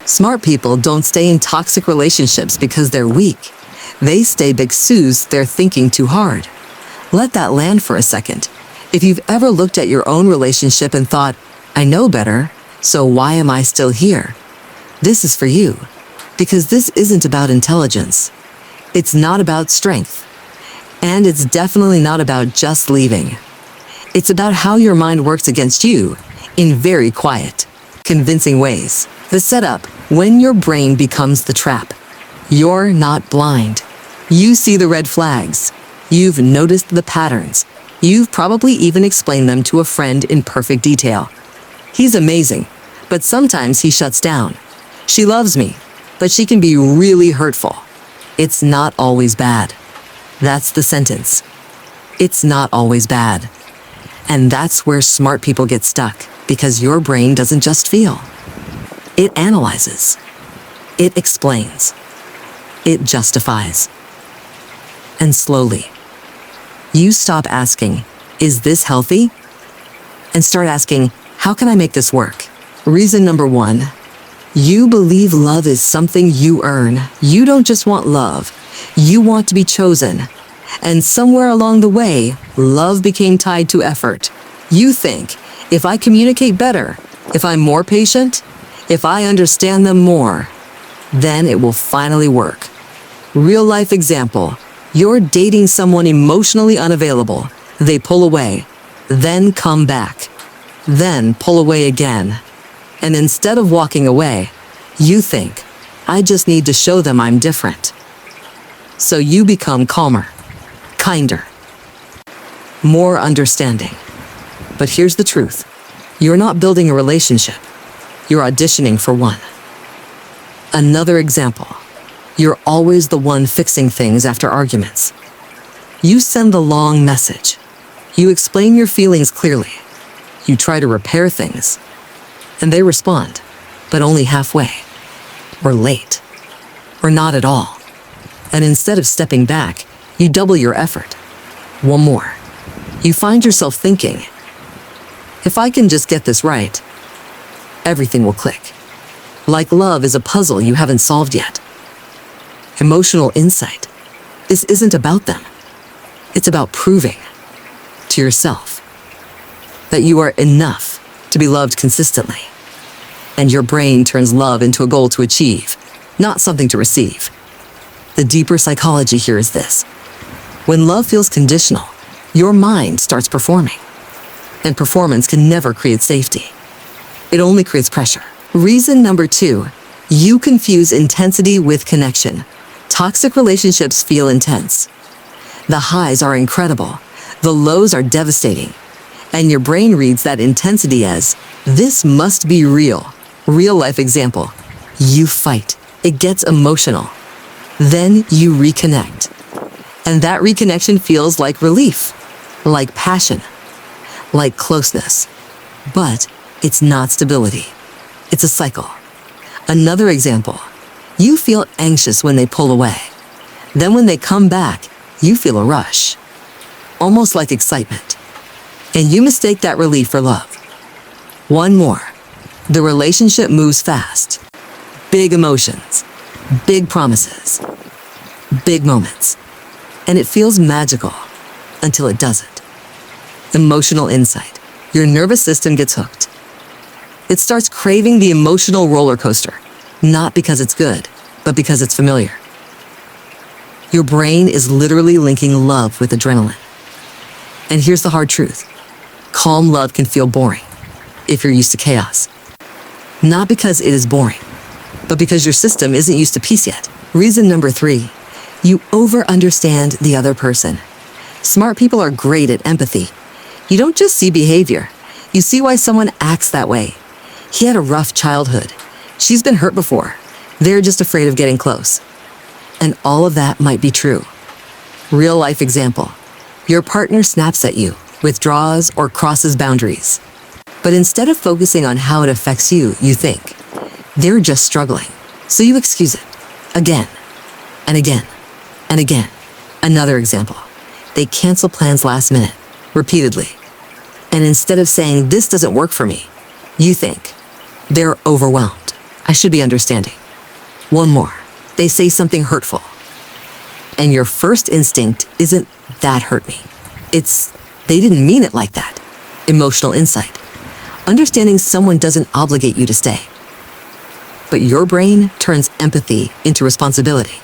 Smart people don't stay in toxic relationships because they're weak. They stay because they're thinking too hard. Let that land for a second. If you've ever looked at your own relationship and thought, I know better, so why am I still here? This is for you. Because this isn't about intelligence. It's not about strength. And it's definitely not about just leaving. It's about how your mind works against you in very quiet, convincing ways. The setup, when your brain becomes the trap. You're not blind. You see the red flags. You've noticed the patterns. You've probably even explained them to a friend in perfect detail. He's amazing, but sometimes he shuts down. She loves me, but she can be really hurtful. It's not always bad. That's the sentence. It's not always bad. And that's where smart people get stuck, because your brain doesn't just feel. It analyzes. It explains. It justifies. And slowly, you stop asking, is this healthy? And start asking, how can I make this work? Reason number 1, you believe love is something you earn. You don't just want love. You want to be chosen. And somewhere along the way, love became tied to effort. You think, if I communicate better, if I'm more patient, if I understand them more, then it will finally work. Real life example. You're dating someone emotionally unavailable. They pull away, then come back, then pull away again. And instead of walking away, you think, I just need to show them I'm different. So you become calmer, kinder, more understanding. But here's the truth. You're not building a relationship. You're auditioning for one. Another example. You're always the one fixing things after arguments. You send the long message. You explain your feelings clearly. You try to repair things. And they respond, but only halfway, or late, or not at all. And instead of stepping back, you double your effort. One more. You find yourself thinking, if I can just get this right, everything will click. Like love is a puzzle you haven't solved yet. Emotional insight. This isn't about them. It's about proving to yourself that you are enough to be loved consistently. And your brain turns love into a goal to achieve, not something to receive. The deeper psychology here is this. When love feels conditional, your mind starts performing. And performance can never create safety. It only creates pressure. Reason number 2, you confuse intensity with connection. Toxic relationships feel intense. The highs are incredible. The lows are devastating. And your brain reads that intensity as, this must be real. Real life example. You fight. It gets emotional. Then you reconnect. And that reconnection feels like relief, like passion, like closeness. But it's not stability. It's a cycle. Another example. You feel anxious when they pull away. Then when they come back, you feel a rush, almost like excitement. And you mistake that relief for love. One more. The relationship moves fast. Big emotions, big promises, big moments. And it feels magical until it doesn't. Emotional insight. Your nervous system gets hooked. It starts craving the emotional roller coaster, not because it's good, but because it's familiar. Your brain is literally linking love with adrenaline. And here's the hard truth. Calm love can feel boring if you're used to chaos. Not because it is boring, but because your system isn't used to peace yet. Reason number 3, you over-understand the other person. Smart people are great at empathy. You don't just see behavior. You see why someone acts that way. He had a rough childhood. She's been hurt before. They're just afraid of getting close. And all of that might be true. Real life example. Your partner snaps at you, withdraws, or crosses boundaries. But instead of focusing on how it affects you, you think, they're just struggling. So you excuse it. Again, and again, and again. Another example. They cancel plans last minute, repeatedly. And instead of saying, this doesn't work for me, you think, they're overwhelmed. I should be understanding. One more. They say something hurtful. And your first instinct isn't, that hurt me. It's, they didn't mean it like that. Emotional insight. Understanding someone doesn't obligate you to stay. But your brain turns empathy into responsibility.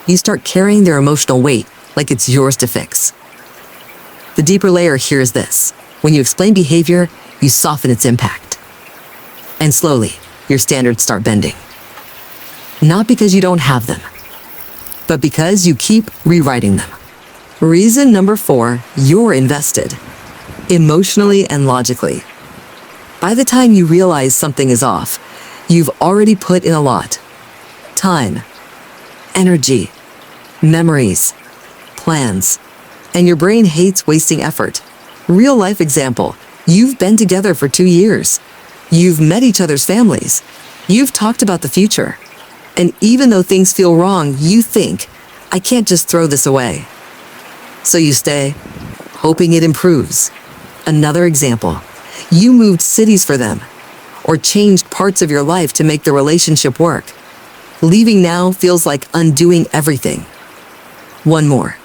You start carrying their emotional weight like it's yours to fix. The deeper layer here is this. When you explain behavior, you soften its impact. And slowly, your standards start bending. Not because you don't have them, but because you keep rewriting them. Reason number 4, you're invested. Emotionally and logically. By the time you realize something is off, you've already put in a lot. Time, energy, memories, plans. And your brain hates wasting effort. Real life example, you've been together for 2 years. You've met each other's families. You've talked about the future. And even though things feel wrong, you think, I can't just throw this away. So you stay, hoping it improves. Another example, you moved cities for them, or changed parts of your life to make the relationship work. Leaving now feels like undoing everything. One more.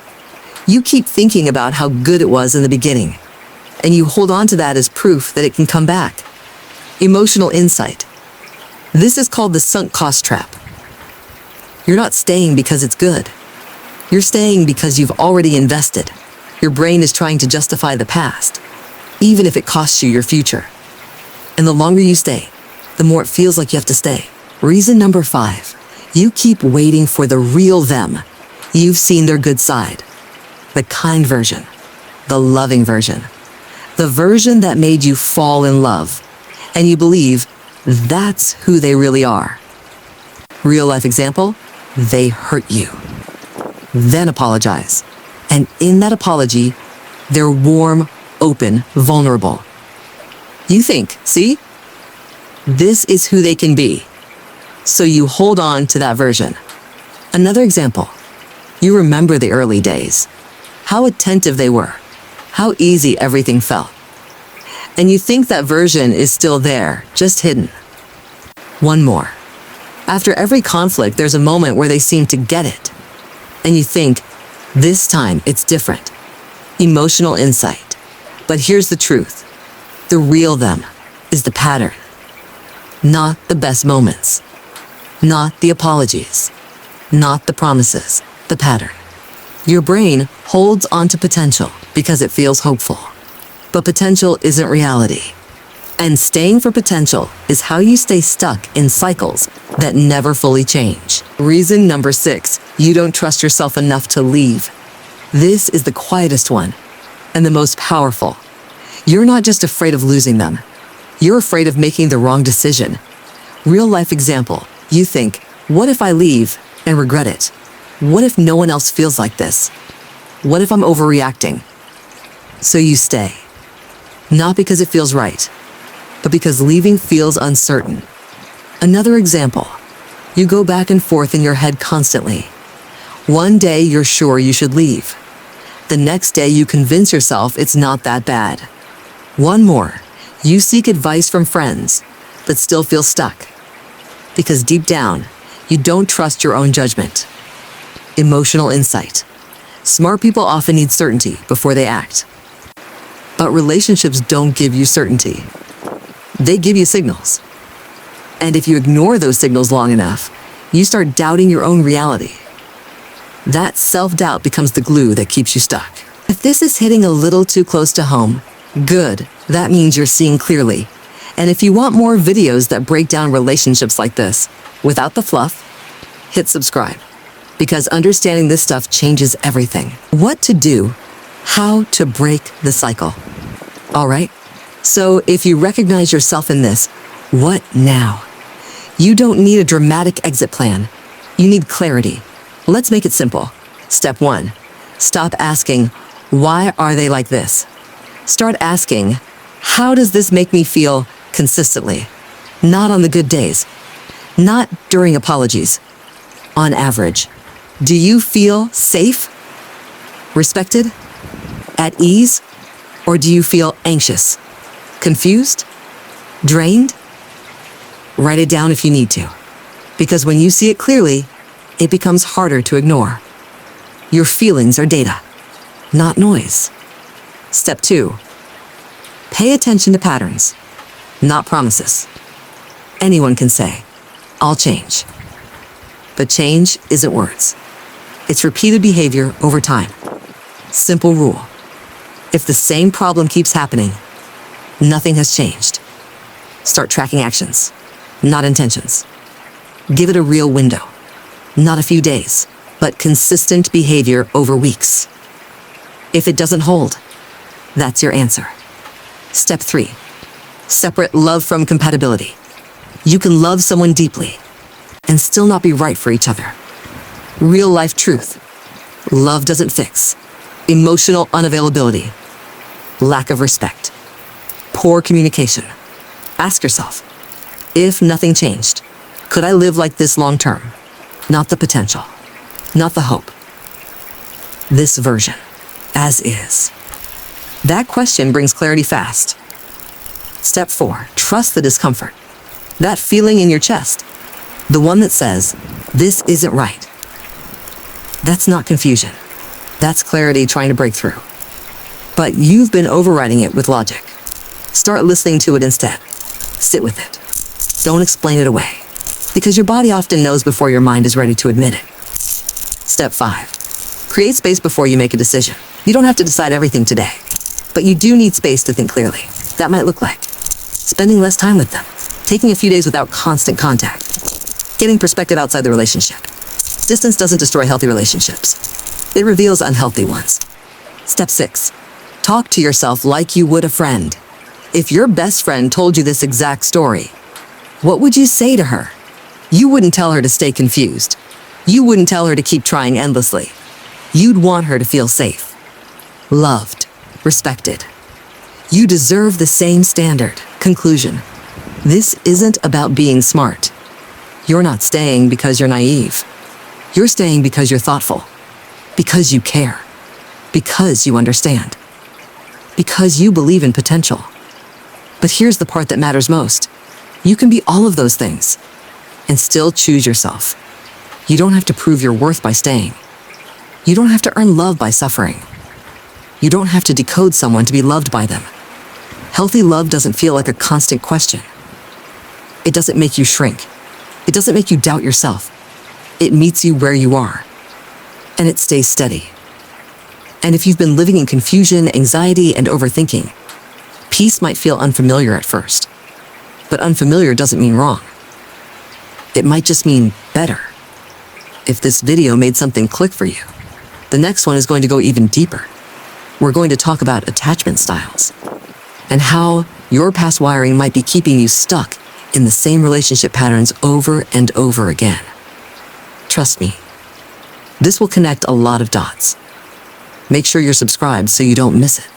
You keep thinking about how good it was in the beginning, and you hold on to that as proof that it can come back. Emotional insight. This is called the sunk cost trap. You're not staying because it's good. You're staying because you've already invested. Your brain is trying to justify the past, even if it costs you your future. And the longer you stay, the more it feels like you have to stay. Reason number 5, you keep waiting for the real them. You've seen their good side. The kind version, the loving version, the version that made you fall in love, and you believe that's who they really are. Real life example, they hurt you. Then apologize. And in that apology, they're warm, open, vulnerable. You think, see? This is who they can be. So you hold on to that version. Another example, you remember the early days. How attentive they were. How easy everything felt. And you think that version is still there, just hidden. One more. After every conflict, there's a moment where they seem to get it. And you think, this time it's different. Emotional insight. But here's the truth. The real them is the pattern. Not the best moments. Not the apologies. Not the promises. The pattern. Your brain holds on to potential because it feels hopeful. But potential isn't reality. And staying for potential is how you stay stuck in cycles that never fully change. Reason number 6, you don't trust yourself enough to leave. This is the quietest one and the most powerful. You're not just afraid of losing them. You're afraid of making the wrong decision. Real life example, you think, what if I leave and regret it? What if no one else feels like this? What if I'm overreacting? So you stay. Not because it feels right, but because leaving feels uncertain. Another example, you go back and forth in your head constantly. One day you're sure you should leave. The next day you convince yourself it's not that bad. One more, you seek advice from friends, but still feel stuck. Because deep down, you don't trust your own judgment. Emotional insight. Smart people often need certainty before they act. But relationships don't give you certainty. They give you signals. And if you ignore those signals long enough, you start doubting your own reality. That self-doubt becomes the glue that keeps you stuck. If this is hitting a little too close to home, good. That means you're seeing clearly. And if you want more videos that break down relationships like this, without the fluff, hit subscribe. Because understanding this stuff changes everything. What to do, how to break the cycle. All right? So if you recognize yourself in this, what now? You don't need a dramatic exit plan. You need clarity. Let's make it simple. Step 1, stop asking, why are they like this? Start asking, how does this make me feel consistently? Not on the good days. Not during apologies. On average. Do you feel safe? Respected? At ease? Or do you feel anxious? Confused? Drained? Write it down if you need to, because when you see it clearly, it becomes harder to ignore. Your feelings are data, not noise. Step 2. Pay attention to patterns, not promises. Anyone can say, "I'll change." But change isn't words. It's repeated behavior over time. Simple rule. If the same problem keeps happening, nothing has changed. Start tracking actions, not intentions. Give it a real window. Not a few days, but consistent behavior over weeks. If it doesn't hold, that's your answer. Step 3. Separate love from compatibility. You can love someone deeply and still not be right for each other. Real life truth. Love doesn't fix. Emotional unavailability. Lack of respect. Poor communication. Ask yourself, if nothing changed, could I live like this long term? Not the potential, not the hope. This version, as is. That question brings clarity fast. Step 4, trust the discomfort. That feeling in your chest, the one that says, this isn't right. That's not confusion. That's clarity trying to break through. But you've been overriding it with logic. Start listening to it instead. Sit with it. Don't explain it away, because your body often knows before your mind is ready to admit it. Step 5. Create space before you make a decision. You don't have to decide everything today, but you do need space to think clearly. That might look like spending less time with them, taking a few days without constant contact, getting perspective outside the relationship. Distance doesn't destroy healthy relationships. It reveals unhealthy ones. Step 6. Talk to yourself like you would a friend. If your best friend told you this exact story, what would you say to her? You wouldn't tell her to stay confused. You wouldn't tell her to keep trying endlessly. You'd want her to feel safe, loved, respected. You deserve the same standard. Conclusion. This isn't about being smart. You're not staying because you're naive. You're staying because you're thoughtful, because you care, because you understand, because you believe in potential. But here's the part that matters most. You can be all of those things and still choose yourself. You don't have to prove your worth by staying. You don't have to earn love by suffering. You don't have to decode someone to be loved by them. Healthy love doesn't feel like a constant question. It doesn't make you shrink. It doesn't make you doubt yourself. It meets you where you are, and it stays steady. And if you've been living in confusion, anxiety, and overthinking, peace might feel unfamiliar at first. But unfamiliar doesn't mean wrong. It might just mean better. If this video made something click for you, the next one is going to go even deeper. We're going to talk about attachment styles and how your past wiring might be keeping you stuck in the same relationship patterns over and over again. Trust me, this will connect a lot of dots. Make sure you're subscribed so you don't miss it.